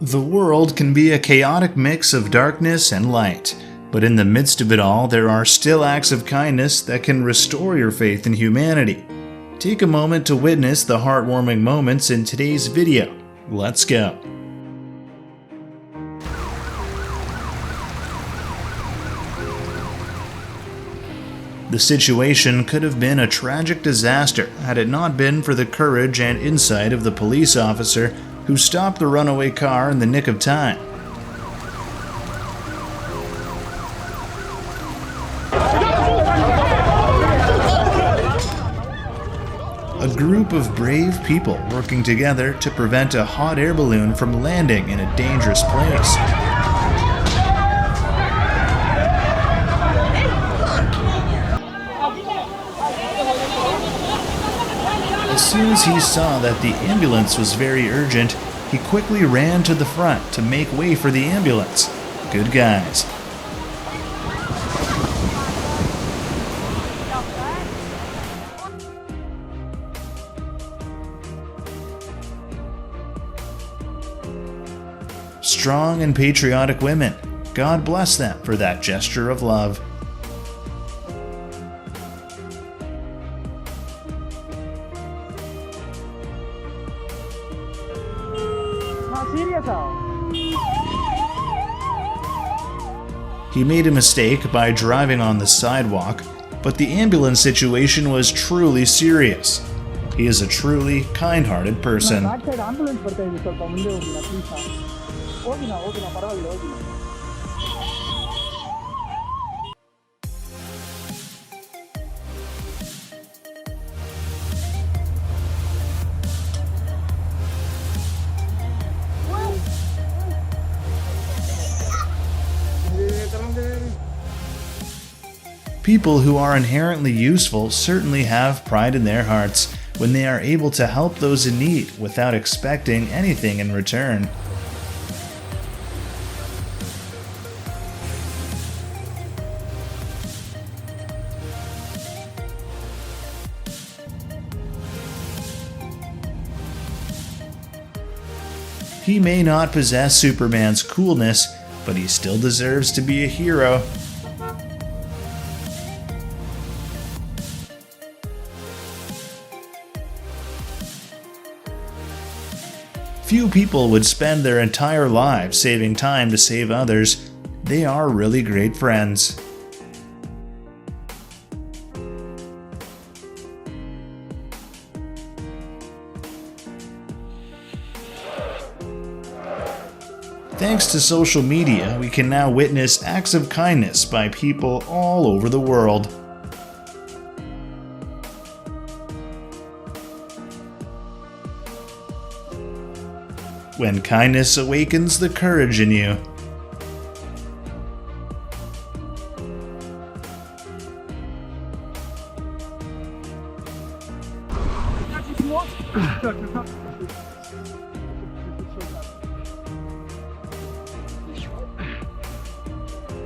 The world can be a chaotic mix of darkness and light, but in the midst of it all, there are still acts of kindness that can restore your faith in humanity. Take a moment to witness the heartwarming moments in today's video. Let's go. The situation could have been a tragic disaster had it not been for the courage and insight of the police officer who stopped the runaway car in the nick of time. A group of brave people working together to prevent a hot air balloon from landing in a dangerous place. As soon as he saw that the ambulance was very urgent, he quickly ran to the front to make way for the ambulance. Good guys. Strong and patriotic women. God bless them for that gesture of love. He made a mistake by driving on the sidewalk, but the ambulance situation was truly serious. He is a truly kind-hearted person. People who are inherently useful certainly have pride in their hearts when they are able to help those in need without expecting anything in return. He may not possess Superman's coolness, but he still deserves to be a hero. Few people would spend their entire lives saving time to save others. They are really great friends. Thanks to social media, we can now witness acts of kindness by people all over the world. When kindness awakens the courage in you.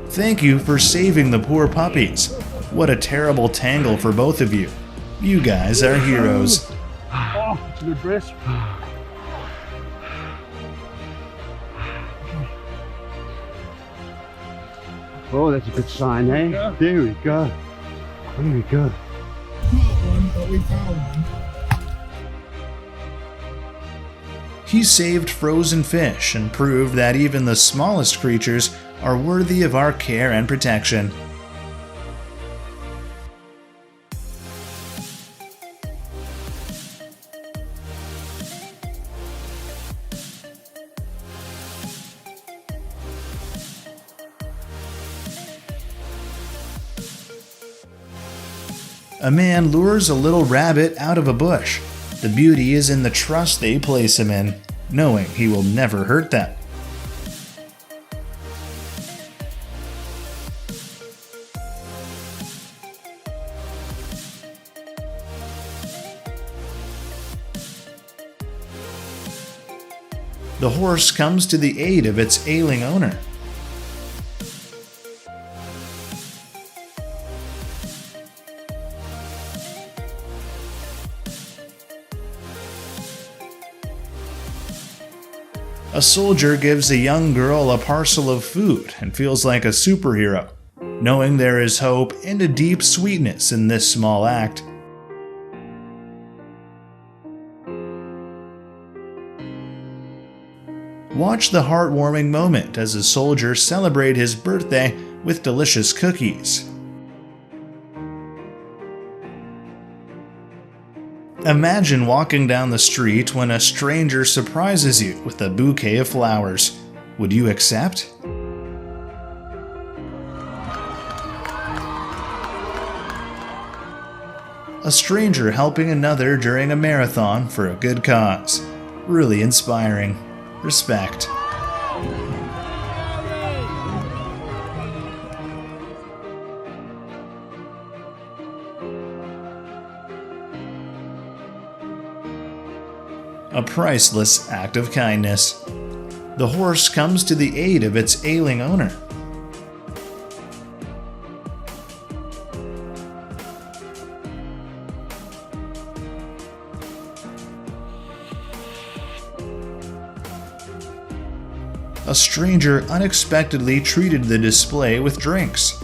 Thank you for saving the poor puppies. What a terrible tangle for both of you. You guys are heroes. Oh, it's a good breath. Oh, that's a good sign, eh? Yeah. There we go. There we go. Not one, but we found one. He saved frozen fish and proved that even the smallest creatures are worthy of our care and protection. A man lures a little rabbit out of a bush. The beauty is in the trust they place him in, knowing he will never hurt them. The horse comes to the aid of its ailing owner. A soldier gives a young girl a parcel of food and feels like a superhero, knowing there is hope and a deep sweetness in this small act. Watch the heartwarming moment as a soldier celebrates his birthday with delicious cookies. Imagine walking down the street when a stranger surprises you with a bouquet of flowers. Would you accept? A stranger helping another during a marathon for a good cause. Really inspiring. Respect. A priceless act of kindness. The horse comes to the aid of its ailing owner. A stranger unexpectedly treated the display with drinks.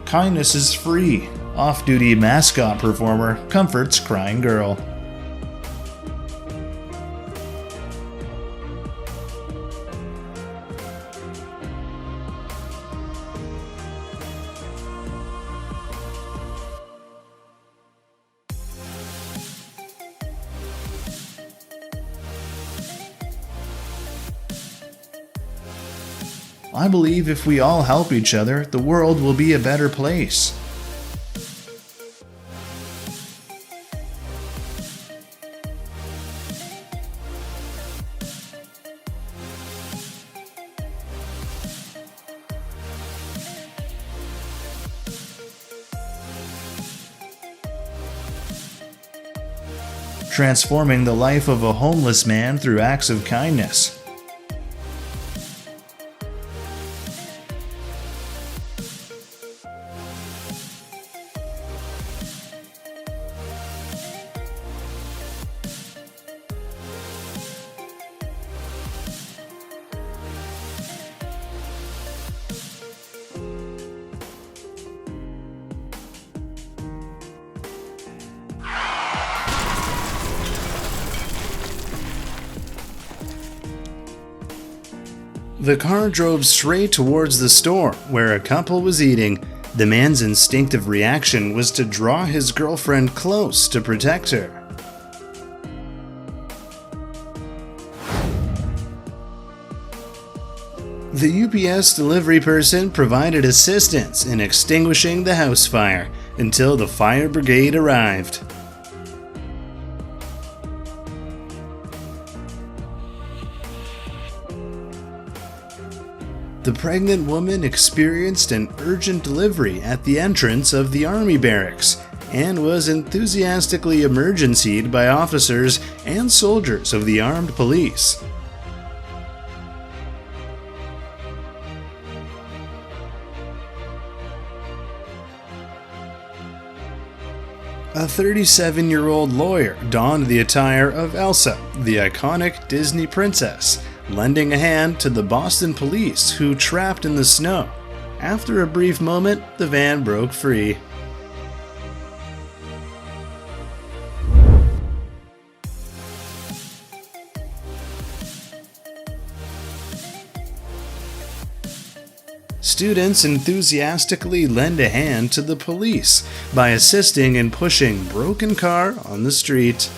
Kindness is free. Off-duty mascot performer comforts crying girl. I believe if we all help each other, the world will be a better place. Transforming the life of a homeless man through acts of kindness. The car drove straight towards the store where a couple was eating. The man's instinctive reaction was to draw his girlfriend close to protect her. The UPS delivery person provided assistance in extinguishing the house fire until the fire brigade arrived. The pregnant woman experienced an urgent delivery at the entrance of the army barracks and was enthusiastically emergencyed by officers and soldiers of the armed police. A 37-year-old lawyer donned the attire of Elsa, the iconic Disney princess, lending a hand to the Boston police who trapped in the snow. After a brief moment, the van broke free. Students enthusiastically lend a hand to the police by assisting in pushing broken car on the street.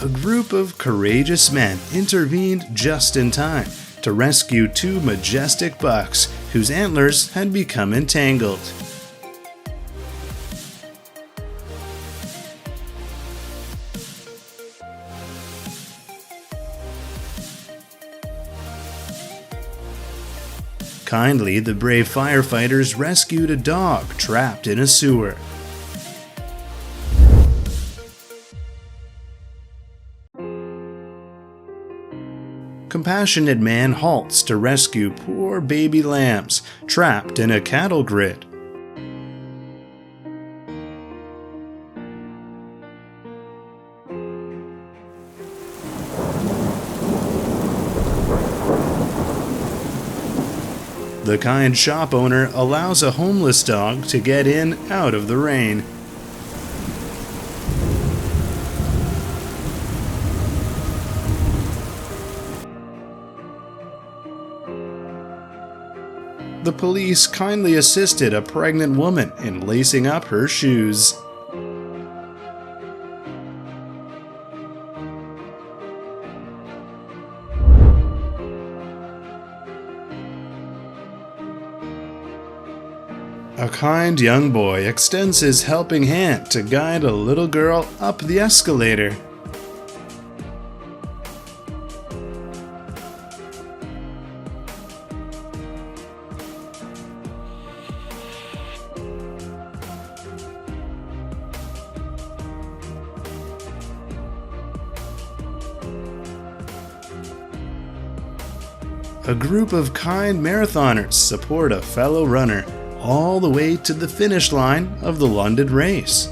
A group of courageous men intervened just in time to rescue two majestic bucks whose antlers had become entangled. Kindly, the brave firefighters rescued a dog trapped in a sewer. Compassionate man halts to rescue poor baby lambs trapped in a cattle grid. The kind shop owner allows a homeless dog to get in out of the rain. The police kindly assisted a pregnant woman in lacing up her shoes. A kind young boy extends his helping hand to guide a little girl up the escalator. A group of kind marathoners support a fellow runner all the way to the finish line of the London race.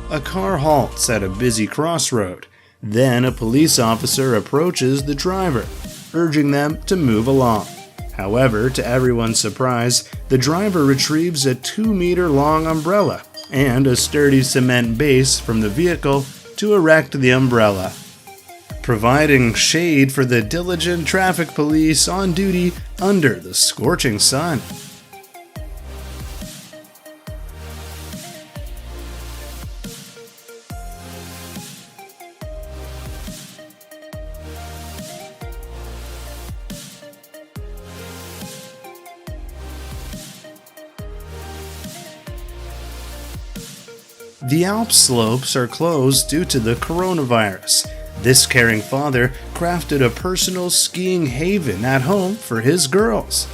A car halts at a busy crossroad. Then a police officer approaches the driver, urging them to move along. However, to everyone's surprise, the driver retrieves a 2-meter-long umbrella and a sturdy cement base from the vehicle to erect the umbrella, providing shade for the diligent traffic police on duty under the scorching sun. The Alps slopes are closed due to the coronavirus. This caring father crafted a personal skiing haven at home for his girls.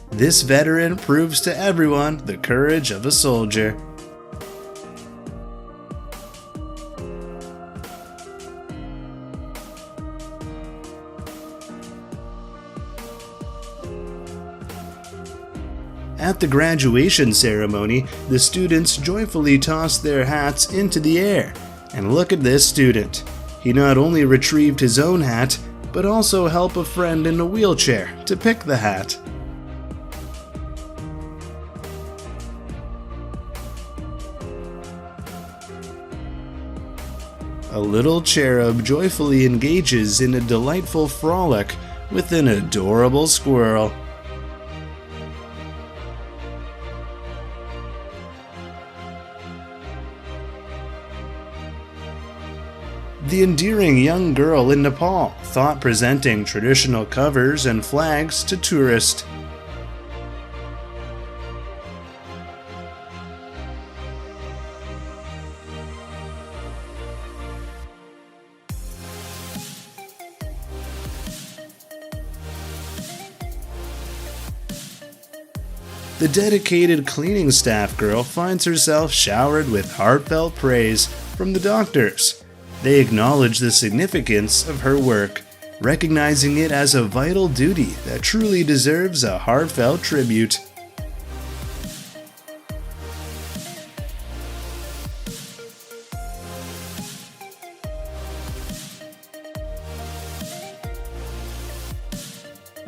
This veteran proves to everyone the courage of a soldier. At the graduation ceremony, the students joyfully toss their hats into the air. And look at this student. He not only retrieved his own hat, but also helped a friend in a wheelchair to pick the hat. A little cherub joyfully engages in a delightful frolic with an adorable squirrel. The endearing young girl in Nepal thought presenting traditional covers and flags to tourists. The dedicated cleaning staff girl finds herself showered with heartfelt praise from the doctors. They acknowledge the significance of her work, recognizing it as a vital duty that truly deserves a heartfelt tribute.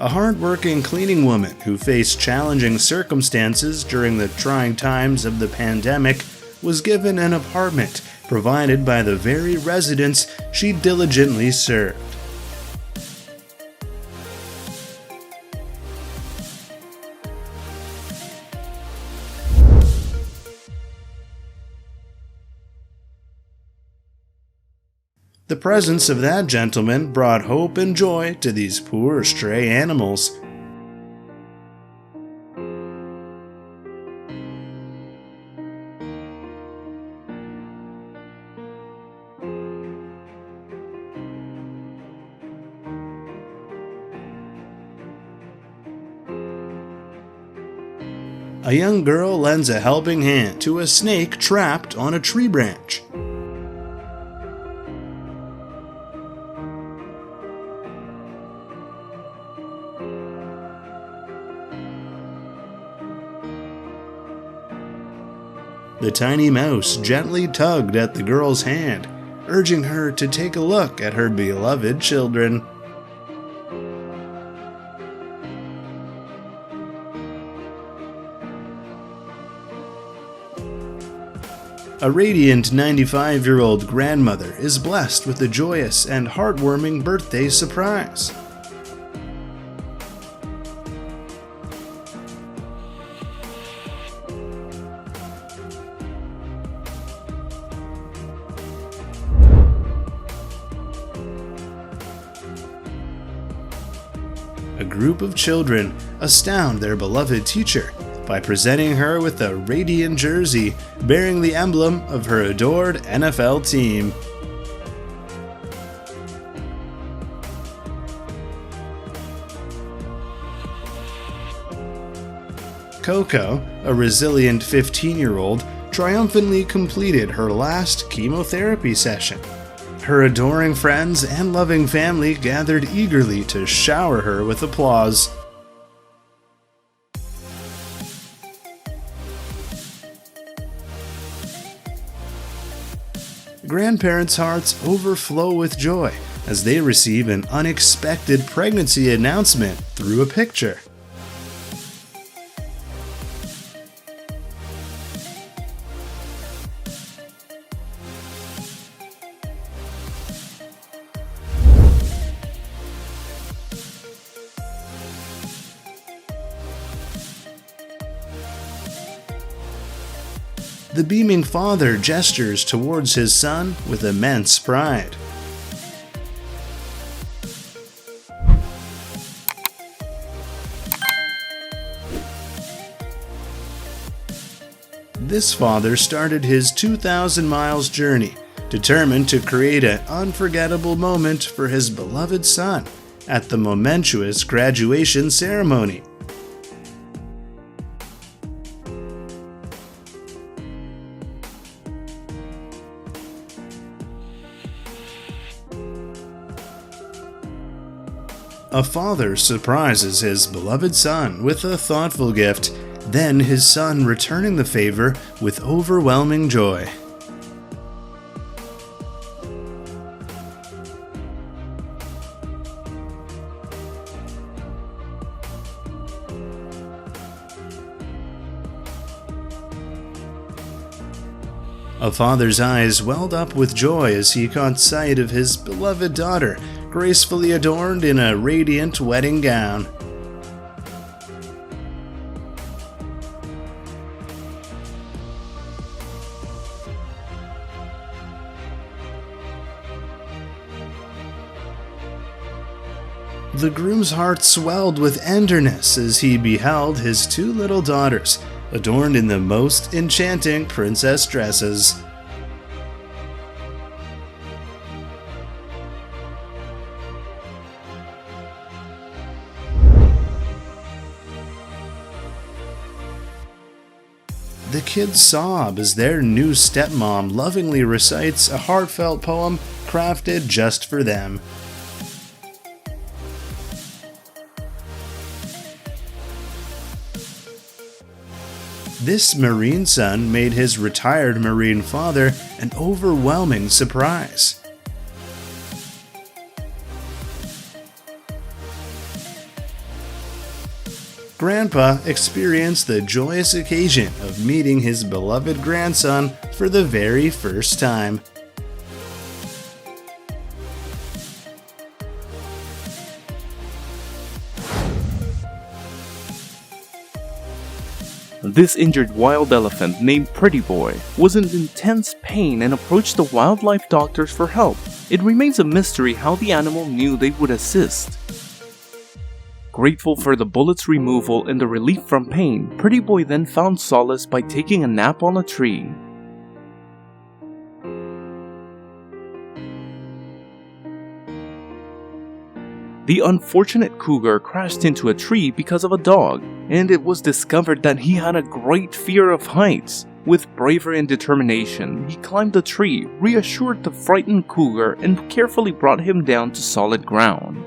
A hard-working cleaning woman who faced challenging circumstances during the trying times of the pandemic was given an apartment provided by the very residents she diligently served. The presence of that gentleman brought hope and joy to these poor stray animals. A young girl lends a helping hand to a snake trapped on a tree branch. The tiny mouse gently tugged at the girl's hand, urging her to take a look at her beloved children. A radiant 95-year-old grandmother is blessed with a joyous and heartwarming birthday surprise. A group of children astound their beloved teacher by presenting her with a radiant jersey bearing the emblem of her adored NFL team. Coco, a resilient 15-year-old, triumphantly completed her last chemotherapy session. Her adoring friends and loving family gathered eagerly to shower her with applause. Grandparents' hearts overflow with joy as they receive an unexpected pregnancy announcement through a picture. The beaming father gestures towards his son with immense pride. This father started his 2,000 miles journey, determined to create an unforgettable moment for his beloved son at the momentous graduation ceremony. A father surprises his beloved son with a thoughtful gift, then his son returning the favor with overwhelming joy. A father's eyes welled up with joy as he caught sight of his beloved daughter, gracefully adorned in a radiant wedding gown. The groom's heart swelled with tenderness as he beheld his two little daughters, adorned in the most enchanting princess dresses. The kids sob as their new stepmom lovingly recites a heartfelt poem crafted just for them. This Marine son made his retired Marine father an overwhelming surprise. Grandpa experienced the joyous occasion of meeting his beloved grandson for the very first time. This injured wild elephant named Pretty Boy was in intense pain and approached the wildlife doctors for help. It remains a mystery how the animal knew they would assist. Grateful for the bullet's removal and the relief from pain, Pretty Boy then found solace by taking a nap on a tree. The unfortunate cougar crashed into a tree because of a dog, and it was discovered that he had a great fear of heights. With bravery and determination, he climbed the tree, reassured the frightened cougar, and carefully brought him down to solid ground.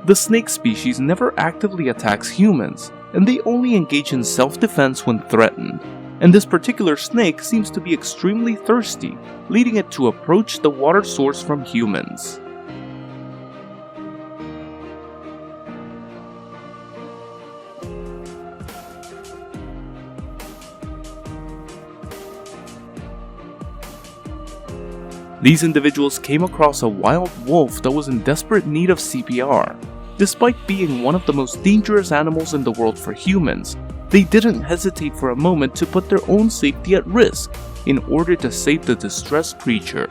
The snake species never actively attacks humans, and they only engage in self-defense when threatened. And this particular snake seems to be extremely thirsty, leading it to approach the water source from humans. These individuals came across a wild wolf that was in desperate need of CPR. Despite being one of the most dangerous animals in the world for humans, they didn't hesitate for a moment to put their own safety at risk in order to save the distressed creature.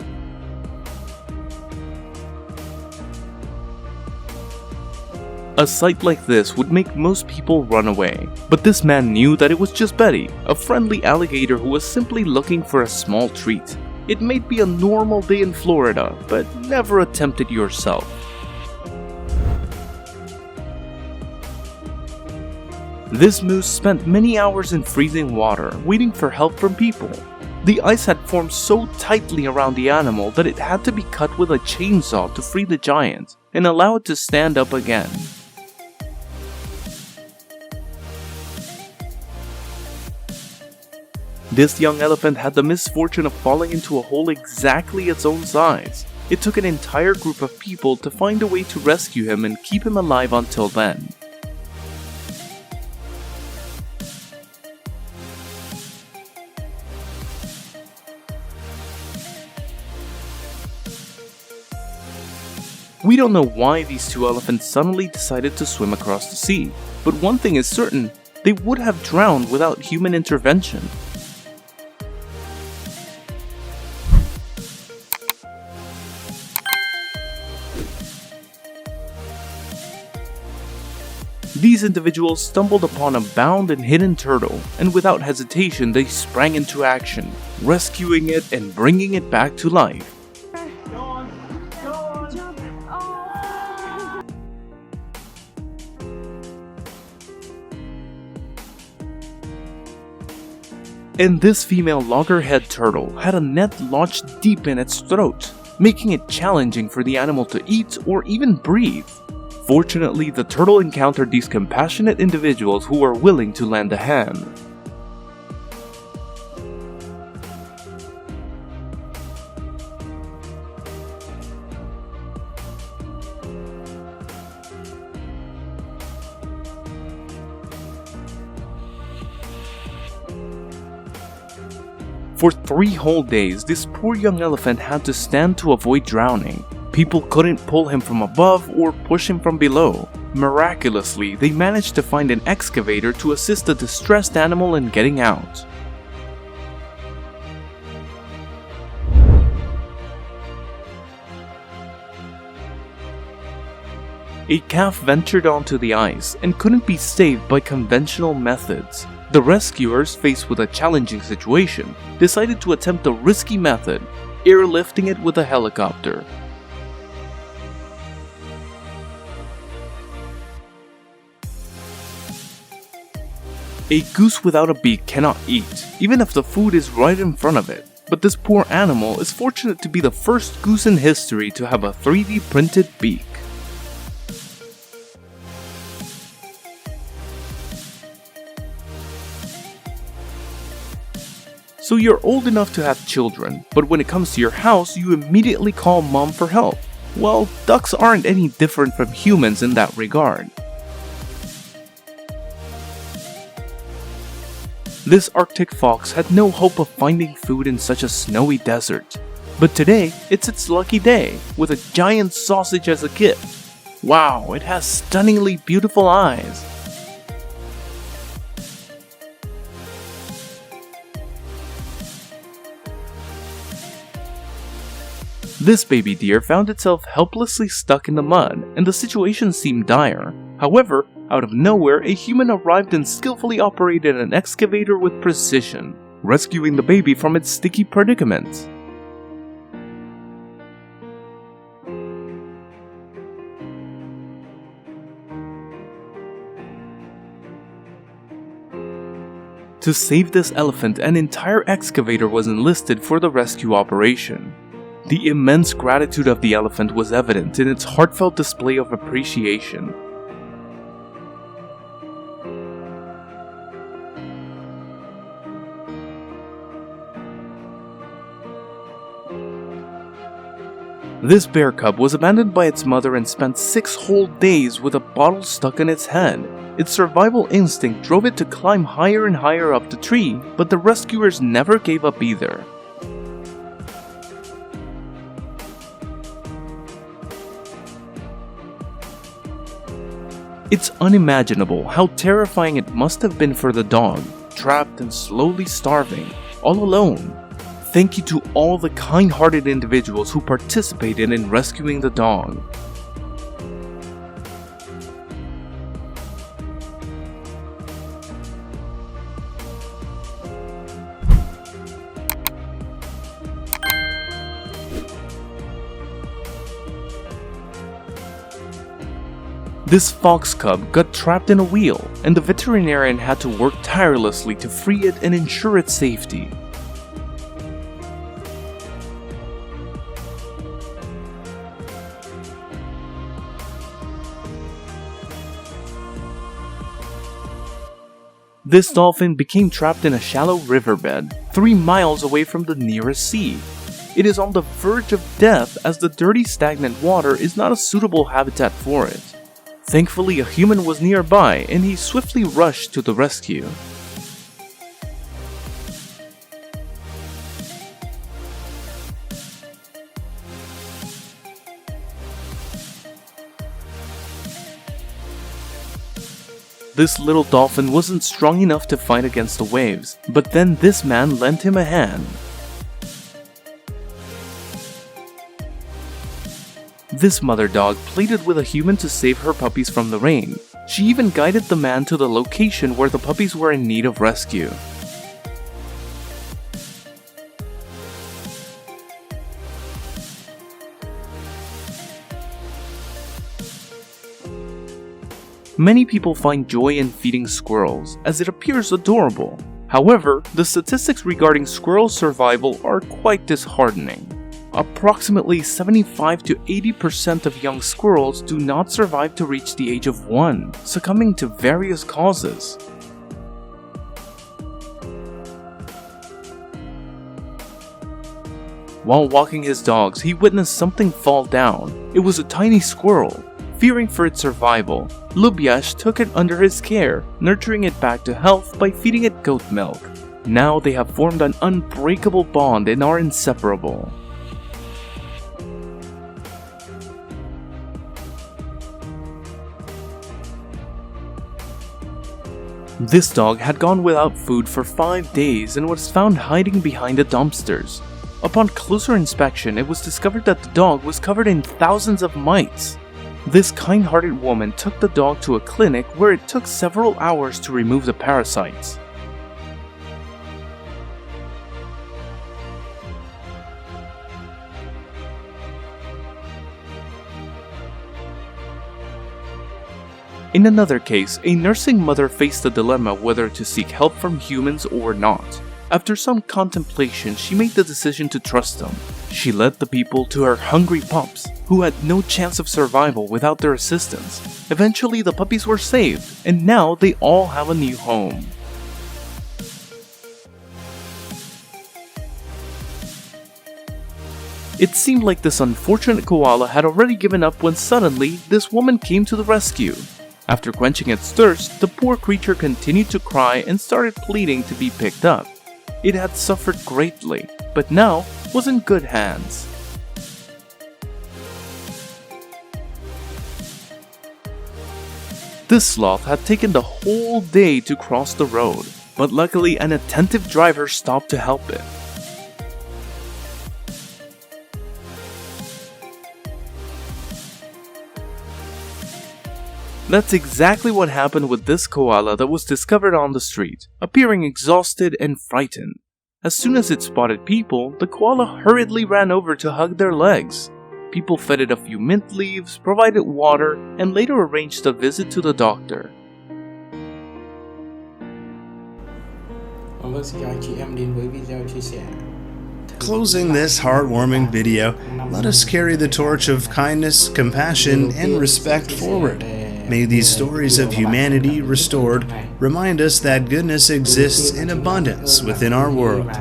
A sight like this would make most people run away, but this man knew that it was just Betty, a friendly alligator who was simply looking for a small treat. It may be a normal day in Florida, but never attempt it yourself. This moose spent many hours in freezing water, waiting for help from people. The ice had formed so tightly around the animal that it had to be cut with a chainsaw to free the giant and allow it to stand up again. This young elephant had the misfortune of falling into a hole exactly its own size. It took an entire group of people to find a way to rescue him and keep him alive until then. We don't know why these two elephants suddenly decided to swim across the sea, but one thing is certain, they would have drowned without human intervention. These individuals stumbled upon a bound and hidden turtle, and without hesitation they sprang into action, rescuing it and bringing it back to life. And this female loggerhead turtle had a net lodged deep in its throat, making it challenging for the animal to eat or even breathe. Fortunately, the turtle encountered these compassionate individuals who were willing to lend a hand. For 3 whole days, this poor young elephant had to stand to avoid drowning. People couldn't pull him from above or push him from below. Miraculously, they managed to find an excavator to assist the distressed animal in getting out. A calf ventured onto the ice and couldn't be saved by conventional methods. The rescuers, faced with a challenging situation, decided to attempt a risky method, airlifting it with a helicopter. A goose without a beak cannot eat, even if the food is right in front of it. But this poor animal is fortunate to be the first goose in history to have a 3D printed beak. So you're old enough to have children, but when it comes to your house, you immediately call mom for help. Well, ducks aren't any different from humans in that regard. This Arctic fox had no hope of finding food in such a snowy desert. But today, it's its lucky day, with a giant sausage as a gift. Wow, it has stunningly beautiful eyes. This baby deer found itself helplessly stuck in the mud, and the situation seemed dire. However, out of nowhere, a human arrived and skillfully operated an excavator with precision, rescuing the baby from its sticky predicament. To save this elephant, an entire excavator was enlisted for the rescue operation. The immense gratitude of the elephant was evident in its heartfelt display of appreciation. This bear cub was abandoned by its mother and spent 6 whole days with a bottle stuck in its head. Its survival instinct drove it to climb higher and higher up the tree, but the rescuers never gave up either. It's unimaginable how terrifying it must have been for the dog, trapped and slowly starving, all alone. Thank you to all the kind-hearted individuals who participated in rescuing the dog. This fox cub got trapped in a wheel, and the veterinarian had to work tirelessly to free it and ensure its safety. This dolphin became trapped in a shallow riverbed, 3 miles away from the nearest sea. It is on the verge of death as the dirty stagnant water is not a suitable habitat for it. Thankfully, a human was nearby and he swiftly rushed to the rescue. This little dolphin wasn't strong enough to fight against the waves, but then this man lent him a hand. This mother dog pleaded with a human to save her puppies from the rain. She even guided the man to the location where the puppies were in need of rescue. Many people find joy in feeding squirrels, as it appears adorable. However, the statistics regarding squirrel survival are quite disheartening. Approximately 75 to 80% of young squirrels do not survive to reach the age of 1, succumbing to various causes. While walking his dogs, he witnessed something fall down. It was a tiny squirrel. Fearing for its survival, Lubiash took it under his care, nurturing it back to health by feeding it goat milk. Now they have formed an unbreakable bond and are inseparable. This dog had gone without food for 5 days and was found hiding behind the dumpsters. Upon closer inspection, it was discovered that the dog was covered in thousands of mites. This kind-hearted woman took the dog to a clinic where it took several hours to remove the parasites. In another case, a nursing mother faced the dilemma whether to seek help from humans or not. After some contemplation, she made the decision to trust them. She led the people to her hungry pups, who had no chance of survival without their assistance. Eventually, the puppies were saved, and now they all have a new home. It seemed like this unfortunate koala had already given up when suddenly this woman came to the rescue. After quenching its thirst, the poor creature continued to cry and started pleading to be picked up. It had suffered greatly, but now was in good hands. This sloth had taken the whole day to cross the road, but luckily an attentive driver stopped to help it. That's exactly what happened with this koala that was discovered on the street, appearing exhausted and frightened. As soon as it spotted people, the koala hurriedly ran over to hug their legs. People fed it a few mint leaves, provided water, and later arranged a visit to the doctor. Vâng, xin chào anh chị em đến với video chia sẻ. Closing this heartwarming video, let us carry the torch of kindness, compassion, and respect forward. May these stories of humanity restored remind us that goodness exists in abundance within our world.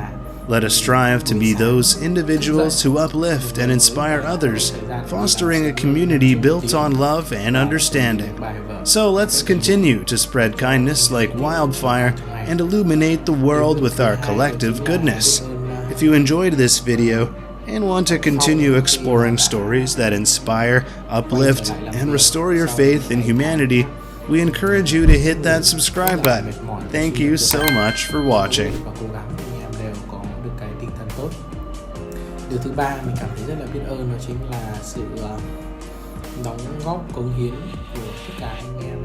Let us strive to be those individuals who uplift and inspire others, fostering a community built on love and understanding. So let's continue to spread kindness like wildfire and illuminate the world with our collective goodness. If you enjoyed this video and want to continue exploring stories that inspire, uplift, and restore your faith in humanity, we encourage you to hit that subscribe button. Thank you so much for watching. Điều thứ ba mình cảm thấy rất là biết ơn đó chính là sự đóng góp cống hiến của tất cả anh em.